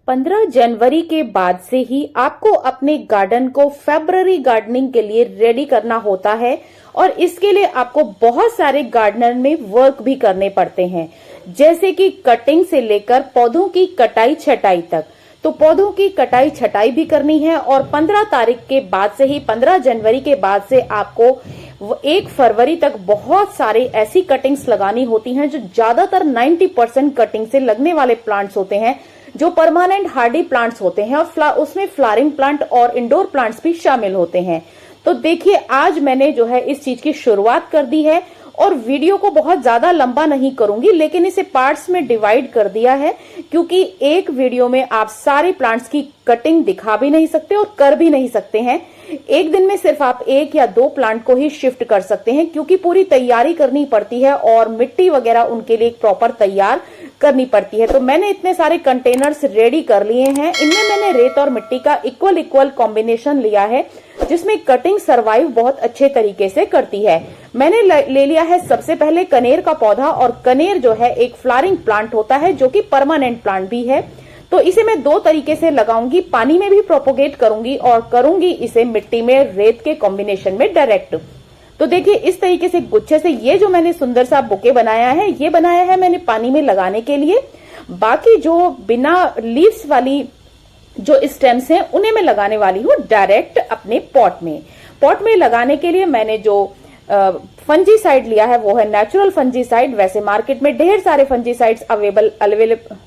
15 जनवरी के बाद से ही आपको अपने गार्डन को फेब्रुअरी गार्डनिंग के लिए रेडी करना होता है और इसके लिए आपको बहुत सारे गार्डनर में वर्क भी करने पड़ते हैं, जैसे कि कटिंग से लेकर पौधों की कटाई छटाई तक। तो पौधों की कटाई छटाई भी करनी है और 15 तारीख के बाद से ही 15 जनवरी के बाद से आपको 1 फरवरी तक बहुत सारे ऐसी कटिंग्स लगानी होती हैं जो ज्यादातर 90% कटिंग से लगने वाले प्लांट्स होते हैं, जो परमानेंट हार्डी प्लांट्स होते हैं और उसमें फ्लावरिंग प्लांट और इंडोर प्लांट्स भी शामिल होते हैं। तो देखिए, आज मैंने जो है इस चीज की शुरुआत कर दी है और वीडियो को बहुत ज्यादा लंबा नहीं करूंगी, लेकिन इसे पार्ट्स में डिवाइड कर दिया है क्योंकि एक वीडियो में आप सारे प्लांट्स की कटिंग दिखा भी नहीं सकते और कर भी नहीं सकते हैं। एक दिन में सिर्फ आप 1 या 2 प्लांट को ही शिफ्ट कर सकते हैं क्योंकि पूरी तैयारी करनी पड़ती है और मिट्टी वगैरह उनके लिए एक प्रॉपर तैयार करनी पड़ती है। तो मैंने इतने सारे कंटेनर्स रेडी कर लिए हैं। इनमें मैंने रेत और मिट्टी का इक्वल कॉम्बिनेशन लिया है जिसमें कटिंग सरवाइव बहुत अच्छे तरीके से करती है। मैंने ले लिया है सबसे पहले कनेर का पौधा, और कनेर जो है एक फ्लावरिंग प्लांट होता है जो कि परमानेंट प्लांट भी है। तो इसे मैं 2 तरीके से लगाऊंगी, पानी में भी प्रोपोगेट करूंगी और करूंगी इसे मिट्टी में रेत के कॉम्बिनेशन में डायरेक्ट। तो देखिए, इस तरीके से गुच्छे से ये जो मैंने सुंदर सा बुके बनाया है, ये बनाया है मैंने पानी में लगाने के लिए। बाकी जो बिना लीव्स वाली जो स्टेम्स हैं उन्हें मैं लगाने वाली हूँ डायरेक्ट अपने पॉट में। पॉट में लगाने के लिए मैंने जो फंजीसाइड लिया है वो है नेचुरल फंजीसाइड। वैसे मार्केट में ढेर सारे फंजीसाइड्स अवेलेबल।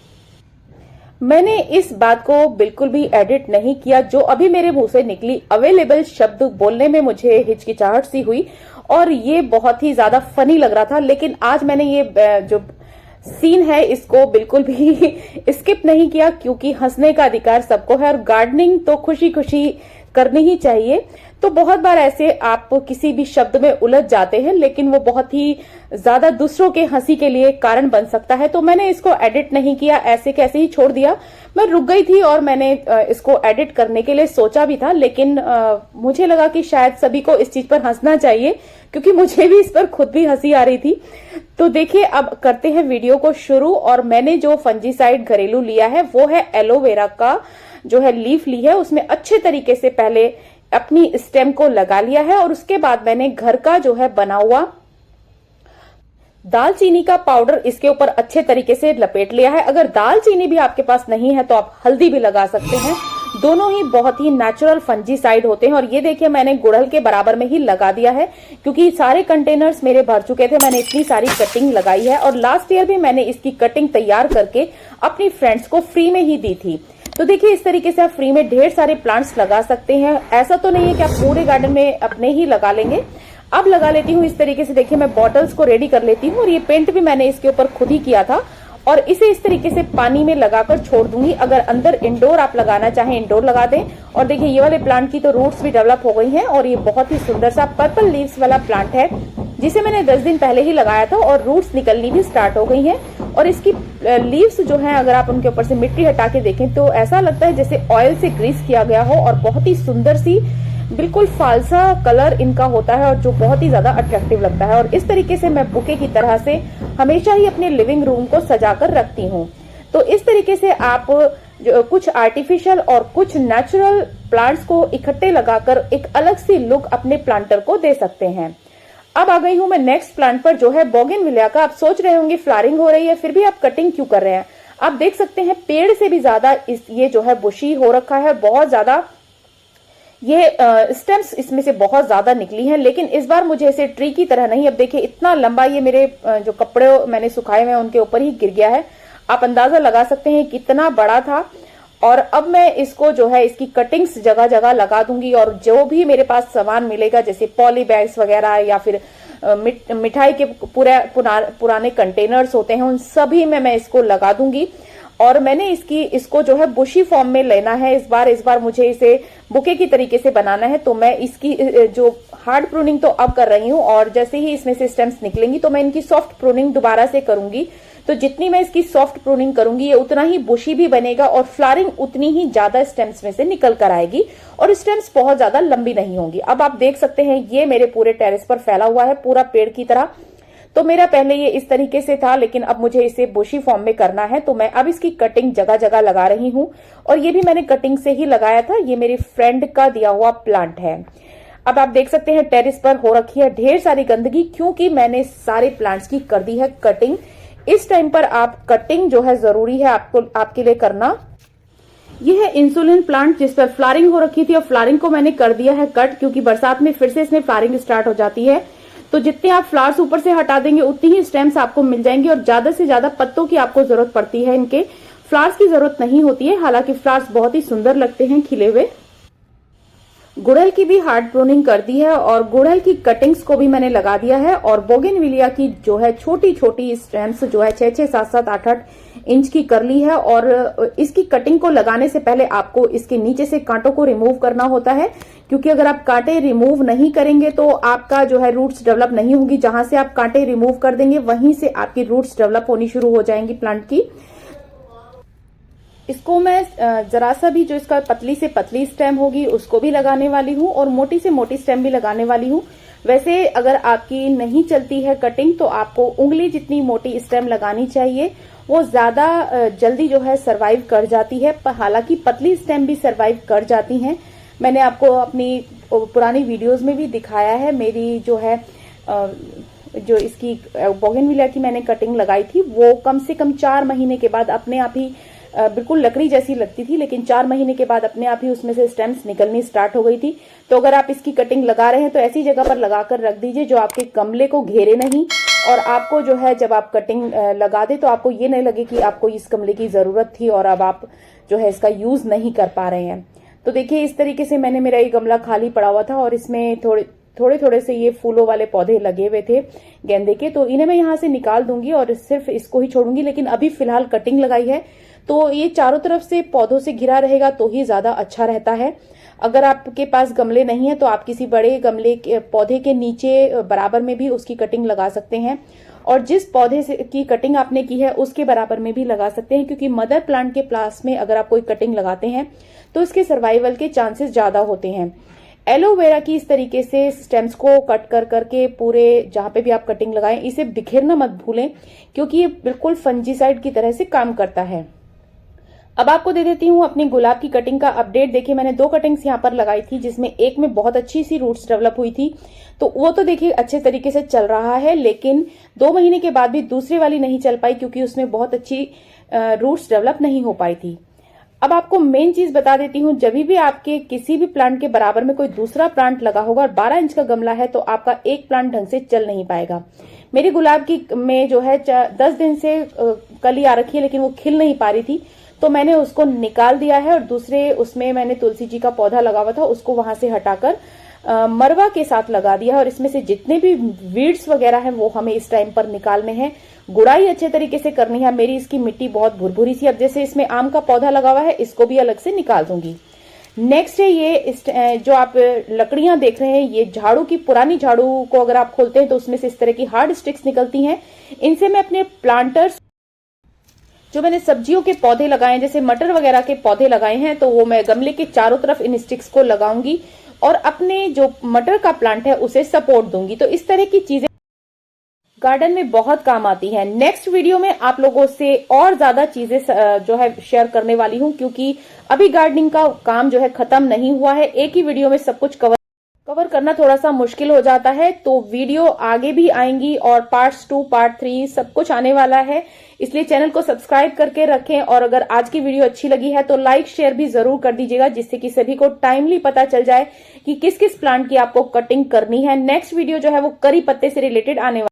मैंने इस बात को बिल्कुल भी एडिट नहीं किया, जो अभी मेरे मुंह से निकली अवेलेबल शब्द बोलने में मुझे हिचकिचाहट सी हुई और ये बहुत ही ज्यादा फनी लग रहा था। लेकिन आज मैंने ये जो सीन है इसको बिल्कुल भी स्किप नहीं किया क्योंकि हंसने का अधिकार सबको है और गार्डनिंग तो खुशी खुशी करनी ही चाहिए। तो बहुत बार ऐसे आप किसी भी शब्द में उलझ जाते हैं, लेकिन वो बहुत ही ज्यादा दूसरों के हंसी के लिए कारण बन सकता है। तो मैंने इसको एडिट नहीं किया, ऐसे कैसे ही छोड़ दिया। मैं रुक गई थी और मैंने इसको एडिट करने के लिए सोचा भी था, लेकिन मुझे लगा कि शायद सभी को इस चीज पर हंसना चाहिए क्योंकि मुझे भी इस पर खुद भी हंसी आ रही थी। तो देखिए, अब करते हैं वीडियो को शुरू। और मैंने जो फंजीसाइड घरेलू लिया है वो है एलोवेरा का जो है लीफ ली है, उसमें अच्छे तरीके से पहले अपनी स्टेम को लगा लिया है और उसके बाद मैंने घर का जो है बना हुआ दालचीनी का पाउडर इसके ऊपर अच्छे तरीके से लपेट लिया है। अगर दालचीनी भी आपके पास नहीं है तो आप हल्दी भी लगा सकते हैं। दोनों ही बहुत ही नेचुरल फंजीसाइड होते हैं। और ये देखिए, मैंने गुड़हल के बराबर में ही लगा दिया है क्योंकि सारे कंटेनर्स मेरे भर चुके थे। मैंने इतनी सारी कटिंग लगाई है और लास्ट ईयर भी मैंने इसकी कटिंग तैयार करके अपनी फ्रेंड्स को फ्री में ही दी थी। तो देखिए, इस तरीके से आप फ्री में ढेर सारे प्लांट्स लगा सकते हैं। ऐसा तो नहीं है कि आप पूरे गार्डन में अपने ही लगा लेंगे। अब लगा लेती हूँ इस तरीके से। देखिए, मैं बॉटल्स को रेडी कर लेती हूँ और ये पेंट भी मैंने इसके ऊपर खुद ही किया था और इसे इस तरीके से पानी में लगाकर छोड़ दूंगी। अगर अंदर इंडोर आप लगाना चाहें इंडोर लगा दें। और देखिए, ये वाले प्लांट की तो रूट्स भी डेवलप हो गई हैं और ये बहुत ही सुंदर सा पर्पल लीव्स वाला प्लांट है जिसे मैंने 10 दिन पहले ही लगाया था और रूट्स निकलनी भी स्टार्ट हो गई हैं। और इसकी लीव्स जो हैं, अगर आप उनके ऊपर से मिट्टी हटा के देखें तो ऐसा लगता है जैसे ऑयल से ग्रीस किया गया हो और बहुत ही सुंदर सी बिल्कुल फालसा कलर इनका होता है और जो बहुत ही ज्यादा अट्रैक्टिव लगता है। और इस तरीके से मैं बुके की तरह से हमेशा ही अपने लिविंग रूम को सजाकर रखती हूँ। तो इस तरीके से आप जो कुछ आर्टिफिशियल और कुछ नेचुरल प्लांट्स को इकट्ठे लगाकर एक अलग सी लुक अपने प्लांटर को दे सकते हैं। अब आ गई हूं मैं नेक्स्ट प्लांट पर जो है बोगनविलिया का। आप सोच रहे होंगे फ्लावरिंग हो रही है फिर भी आप कटिंग क्यों कर रहे हैं। आप देख सकते हैं पेड़ से भी ज्यादा ये जो है बुशी हो रखा है। बहुत ज्यादा ये स्टेम्स इसमें से बहुत ज्यादा निकली हैं, लेकिन इस बार मुझे इसे ट्री की तरह नहीं। अब देखिए, इतना लंबा ये मेरे जो कपड़े मैंने सुखाए हुए हैं उनके ऊपर ही गिर गया है। आप अंदाजा लगा सकते हैं कितना बड़ा था। और अब मैं इसको जो है इसकी कटिंग्स जगह जगह लगा दूंगी और जो भी मेरे पास सामान मिलेगा जैसे पॉली बैग्स वगैरह या फिर मिठाई के पुराने कंटेनर्स होते हैं उन सभी में मैं इसको लगा दूंगी। और मैंने इसको जो है बुशी फॉर्म में लेना है इस बार मुझे इसे बुके की तरीके से बनाना है। तो मैं इसकी जो हार्ड प्रूनिंग तो अब कर रही हूँ और जैसे ही इसमें से स्टेम्स निकलेंगी तो मैं इनकी सॉफ्ट प्रूनिंग दोबारा से करूंगी। तो जितनी मैं इसकी सॉफ्ट प्रूनिंग करूंगी ये उतना ही बुशी भी बनेगा और फ्लावरिंग उतनी ही ज्यादा स्टेम्स में से निकल कर आएगी और स्टेम्स बहुत ज्यादा लंबी नहीं होंगी। अब आप देख सकते हैं ये मेरे पूरे टेरेस पर फैला हुआ है पूरा पेड़ की तरह। तो मेरा पहले ये इस तरीके से था, लेकिन अब मुझे इसे बुशी फॉर्म में करना है, तो मैं अब इसकी कटिंग जगह जगह लगा रही हूँ। और ये भी मैंने कटिंग से ही लगाया था, ये मेरी फ्रेंड का दिया हुआ प्लांट है। अब आप देख सकते हैं टेरेस पर हो रखी है ढेर सारी गंदगी, क्योंकि मैंने सारे प्लांट्स की कर दी है कटिंग। इस टाइम पर आप कटिंग जो है जरूरी है आपके लिए करना। यह है इंसुलिन प्लांट जिस पर फ्लावरिंग हो रखी थी, और फ्लावरिंग को मैंने कर दिया है कट, क्योंकि बरसात में फिर से इसमें फ्लावरिंग स्टार्ट हो जाती है। तो जितने आप फ्लावर्स ऊपर से हटा देंगे उतनी ही स्टेम्स आपको मिल जाएंगे, और ज्यादा से ज्यादा पत्तों की आपको जरूरत पड़ती है, इनके फ्लावर्स की जरूरत नहीं होती है। हालांकि फ्लावर्स बहुत ही सुंदर लगते हैं खिले हुए। गुड़हल की भी हार्ड प्रूनिंग कर दी है, और गुड़हल की कटिंग्स को भी मैंने लगा दिया है। और बोगेनविलिया की जो है छोटी छोटी स्टेम्स जो है 6-6, 7-7, 8-8 इंच की कर ली है। और इसकी कटिंग को लगाने से पहले आपको इसके नीचे से कांटों को रिमूव करना होता है, क्योंकि अगर आप कांटे रिमूव नहीं करेंगे तो आपका जो है रूट्स डेवलप नहीं होगी। जहां से आप कांटे रिमूव कर देंगे वहीं से आपकी रूट्स डेवलप होनी शुरू हो जाएंगी प्लांट की। इसको मैं जरा सा भी जो इसका पतली से पतली स्टेम होगी उसको भी लगाने वाली हूँ, और मोटी से मोटी स्टेम भी लगाने वाली हूँ। वैसे अगर आपकी नहीं चलती है कटिंग तो आपको उंगली जितनी मोटी स्टेम लगानी चाहिए, वो ज्यादा जल्दी जो है सरवाइव कर जाती है। हालांकि पतली स्टेम भी सरवाइव कर जाती हैं। मैंने आपको अपनी पुरानी वीडियोस में भी दिखाया है। मेरी जो है जो इसकी बोगेनविलिया की मैंने कटिंग लगाई थी वो कम से कम 4 महीने के बाद अपने आप ही बिल्कुल लकड़ी जैसी लगती थी, लेकिन 4 महीने के बाद अपने आप ही उसमें से स्टेम्स निकलनी स्टार्ट हो गई थी। तो अगर आप इसकी कटिंग लगा रहे हैं तो ऐसी जगह पर लगाकर रख दीजिए जो आपके गमले को घेरे नहीं, और आपको जो है जब आप कटिंग लगा दे तो आपको ये नहीं लगे कि आपको इस गमले की जरूरत थी और अब आप जो है इसका यूज नहीं कर पा रहे हैं। तो देखिए इस तरीके से मैंने मेरा ये गमला खाली पड़ा हुआ था, और इसमें थोड़े थोड़े से ये फूलों वाले पौधे लगे हुए थे गेंदे के, तो इन्हें मैं यहाँ से निकाल दूंगी और सिर्फ इसको ही छोड़ूंगी। लेकिन अभी फिलहाल कटिंग लगाई है तो ये चारों तरफ से पौधों से घिरा रहेगा तो ही ज्यादा अच्छा रहता है। अगर आपके पास गमले नहीं है तो आप किसी बड़े गमले के पौधे के नीचे बराबर में भी उसकी कटिंग लगा सकते हैं, और जिस पौधे से की कटिंग आपने की है उसके बराबर में भी लगा सकते हैं, क्योंकि मदर प्लांट के पास में अगर आप कोई कटिंग लगाते हैं तो इसके सर्वाइवल के चांसेस ज्यादा होते हैं। एलोवेरा की इस तरीके से स्टेम्स को कट कर करके पूरे जहां पे भी आप कटिंग लगाएं, इसे बिखेरना मत भूलें, क्योंकि ये बिल्कुल फंजीसाइड की तरह से काम करता है। अब आपको दे देती हूँ अपनी गुलाब की कटिंग का अपडेट। देखिए मैंने 2 कटिंग्स यहाँ पर लगाई थी, जिसमें एक में बहुत अच्छी सी रूट्स डेवलप हुई थी, तो वो तो देखिए अच्छे तरीके से चल रहा है। लेकिन 2 महीने के बाद भी दूसरी वाली नहीं चल पाई, क्योंकि उसमें बहुत अच्छी रूट्स डेवलप नहीं हो पाई थी। अब आपको मेन चीज बता देती हूँ, जब भी आपके किसी भी प्लांट के बराबर में कोई दूसरा प्लांट लगा होगा और 12 इंच का गमला है तो आपका एक प्लांट ढंग से चल नहीं पाएगा। मेरी गुलाब की में जो है 10 दिन से कली आ रखी है, लेकिन वो खिल नहीं पा रही थी, तो मैंने उसको निकाल दिया है, और दूसरे उसमें मैंने तुलसी जी का पौधा लगा हुआ था उसको वहां से हटाकर मरवा के साथ लगा दिया है। और इसमें से जितने भी वीड्स वगैरह हैं वो हमें इस टाइम पर निकालने हैं। गुड़ाई अच्छे तरीके से करनी है। मेरी इसकी मिट्टी बहुत भुरभुरी सी, अब जैसे इसमें आम का पौधा लगा हुआ है इसको भी अलग से निकाल दूंगी। नेक्स्ट है ये जो आप लकड़ियां देख रहे हैं, ये झाड़ू की पुरानी झाड़ू को अगर आप खोलते हैं तो उसमें से इस तरह की हार्ड स्टिक्स निकलती हैं। इनसे मैं अपने प्लांटर्स जो मैंने सब्जियों के पौधे लगाए हैं, जैसे मटर वगैरह के पौधे लगाए हैं, तो वो मैं गमले के चारों तरफ इन स्टिक्स को लगाऊंगी और अपने जो मटर का प्लांट है उसे सपोर्ट दूंगी। तो इस तरह की चीजें गार्डन में बहुत काम आती है। नेक्स्ट वीडियो में आप लोगों से और ज्यादा चीजें जो है शेयर करने वाली हूं, क्योंकि अभी गार्डनिंग का काम जो है खत्म नहीं हुआ है। एक ही वीडियो में सब कुछ कवर करना थोड़ा सा मुश्किल हो जाता है, तो वीडियो आगे भी आएंगी और पार्ट्स 2, पार्ट 3 सब कुछ आने वाला है। इसलिए चैनल को सब्सक्राइब करके रखें, और अगर आज की वीडियो अच्छी लगी है तो लाइक शेयर भी जरूर कर दीजिएगा, जिससे कि सभी को टाइमली पता चल जाए कि किस किस प्लांट की आपको कटिंग करनी है। नेक्स्ट वीडियो जो है वो करी पत्ते से रिलेटेड आने वाला